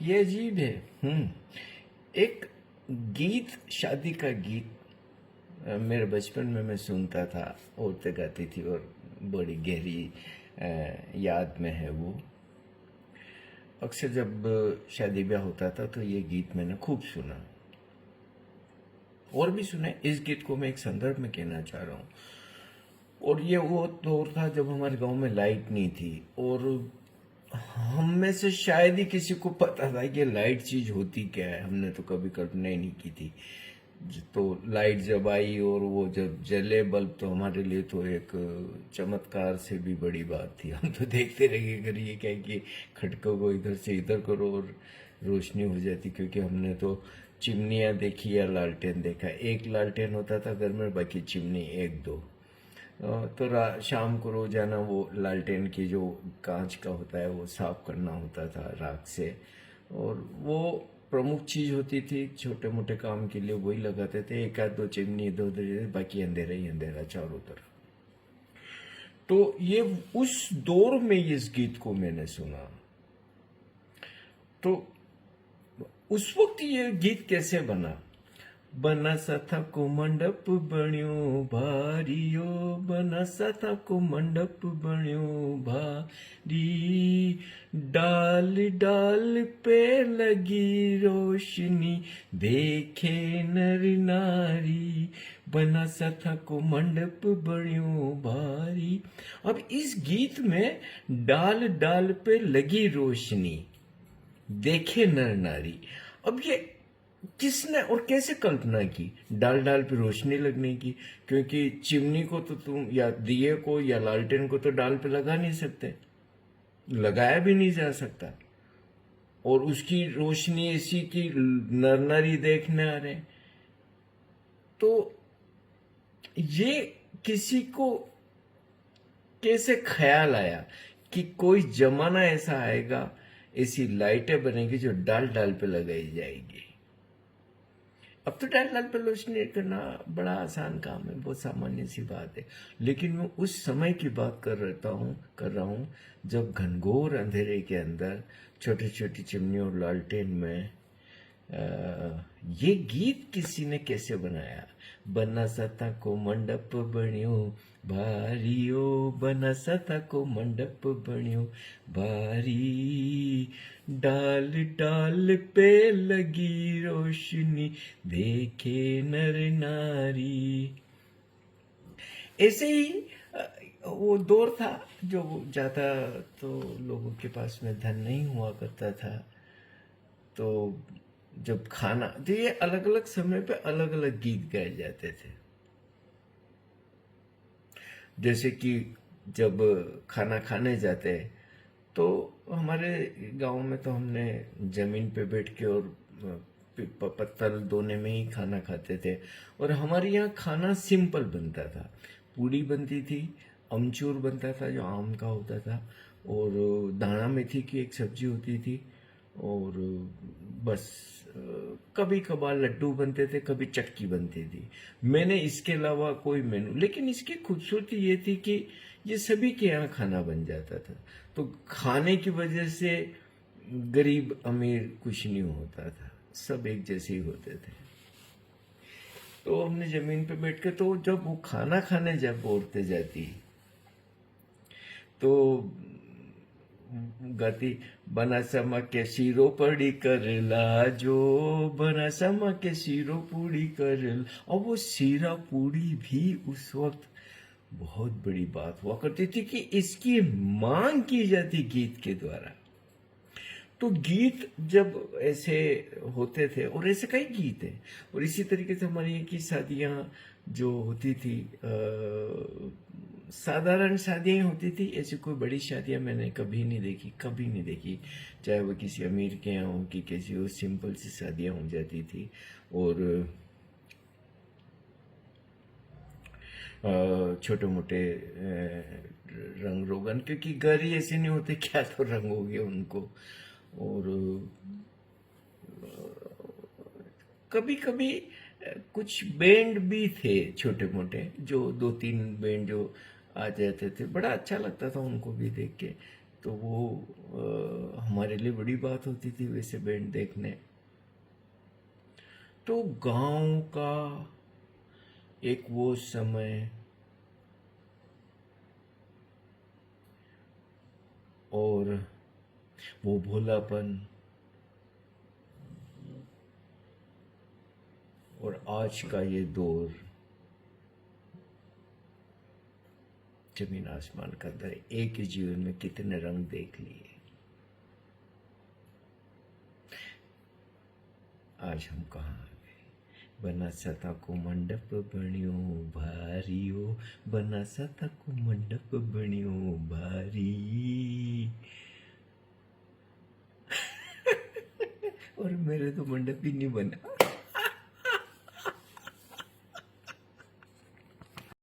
ये अजीब है। एक गीत, शादी का गीत, मेरे बचपन में मैं सुनता था, औरतें गाती थी और बड़ी गहरी याद में है वो। अक्सर जब शादी ब्याह होता था तो ये गीत मैंने खूब सुना, और भी सुने। इस गीत को मैं एक संदर्भ में कहना चाह रहा हूँ। और ये वो दौर था जब हमारे गांव में लाइट नहीं थी, और हम में से शायद ही किसी को पता था कि लाइट चीज होती क्या है। हमने तो कभी कल्पना ही नहीं की थी। तो लाइट जब आई और वो जब जले बल्ब, तो हमारे लिए तो एक चमत्कार से भी बड़ी बात थी। हम तो देखते रह गए, अगर ये क्या है कि खटकों को इधर से इधर करो और रोशनी हो जाती। क्योंकि हमने तो चिमनियाँ देखी या लालटेन देखा। एक लालटेन होता था घर में, बाकी चिमनी एक दो। तो शाम को रोजाना वो लालटेन की जो कांच का होता है वो साफ करना होता था राख से। और वो प्रमुख चीज होती थी। छोटे मोटे काम के लिए वही लगाते थे। एक आध दो चिमनी इधर उधर, बाकी अंधेरा ही अंधेरा चारों तरफ। तो ये उस दौर में इस गीत को मैंने सुना। तो उस वक्त ये गीत कैसे बना? बना सा था को मंडप बण्यो भारियो, बना सा था को मंडप बण्यो भारी, डाल डाल पे लगी रोशनी, देखे नर नारी, बना सा था को मंडप बण्यो भारी। अब इस गीत में डाल डाल पे लगी रोशनी, देखे नर नारी। अब ये किसने और कैसे कल्पना की डाल डाल पे रोशनी लगने की? क्योंकि चिमनी को तो तुम, या दिए को या लालटेन को तो डाल पे लगा नहीं सकते, लगाया भी नहीं जा सकता। और उसकी रोशनी इसी की नर नारी देखने आ रहे। तो ये किसी को कैसे ख्याल आया कि कोई जमाना ऐसा आएगा, ऐसी लाइटें बनेगी जो डाल डाल पे लगाई जाएगी। अब तो डाल डाल पे रोशनी करना बड़ा आसान काम है, बहुत सामान्य सी बात है। लेकिन मैं उस समय की बात कर रहा हूँ जब घनघोर अंधेरे के अंदर छोटी छोटी चिमनियों और लालटेन में ये गीत किसी ने कैसे बनाया। बना सता को मंडप बण्यो भारियो, बना सता को मंडप बण्यो भारी, डाल डाल पे लगी रोशनी, देखे नर नारी। ऐसे ही वो दौर था जो ज्यादा तो लोगों के पास में धन नहीं हुआ करता था। तो जब खाना, तो ये अलग अलग समय पे अलग अलग गीत गाए जाते थे। जैसे कि जब खाना खाने जाते तो हमारे गांव में तो हमने जमीन पे बैठ के और पत्तल दोने में ही खाना खाते थे। और हमारे यहाँ खाना सिंपल बनता था। पूड़ी बनती थी, अमचूर बनता था जो आम का होता था, और दाना मेथी की एक सब्जी होती थी, और बस कभी कभार लड्डू बनते थे, कभी चक्की बनती थी। मैंने इसके अलावा कोई मेनू, लेकिन इसकी खूबसूरती ये थी कि ये सभी के यहाँ खाना बन जाता था। तो खाने की वजह से गरीब अमीर कुछ नहीं होता था, सब एक जैसे ही होते थे। तो हमने जमीन पे बैठ के, तो जब वो खाना खाने जब औरतें जाती तो गति, बना समा के सीरो पड़ी कर लाजो, बना समा के सीरो पूड़ी कर। और वो सीरा पूड़ी भी उस वक्त बहुत बड़ी बात हुआ करती थी कि इसकी मांग की जाती गीत के द्वारा। तो गीत जब ऐसे होते थे, और ऐसे कई गीत हैं। और इसी तरीके से हमारे यहाँ की शादियाँ जो होती थी, साधारण शादियाँ होती थी। ऐसी कोई बड़ी शादियाँ मैंने कभी नहीं देखी, कभी नहीं देखी। चाहे वो किसी अमीर के यहाँ हो कि किसी हो, सिंपल सी शादियाँ हो जाती थी। और छोटे मोटे रंग रोगन, क्योंकि घर ही ऐसे नहीं होते, क्या तो रंग हो गया उनको। और कभी कभी कुछ बैंड भी थे छोटे मोटे, जो दो तीन बैंड जो आ जाते थे। बड़ा अच्छा लगता था उनको भी देख के। तो वो हमारे लिए बड़ी बात होती थी वैसे बैंड देखने। तो गांव का एक वो समय और वो भोलापन और आज का ये दौर, जमीन आसमान का अंतर। एक ही जीवन में कितने रंग देख लिए। आज हम कहाँ आ गए। बना सता को मंडप बणियो भारियो, बना सता को मंडप बणियो भारी। और मेरे तो मंडप ही नहीं बना।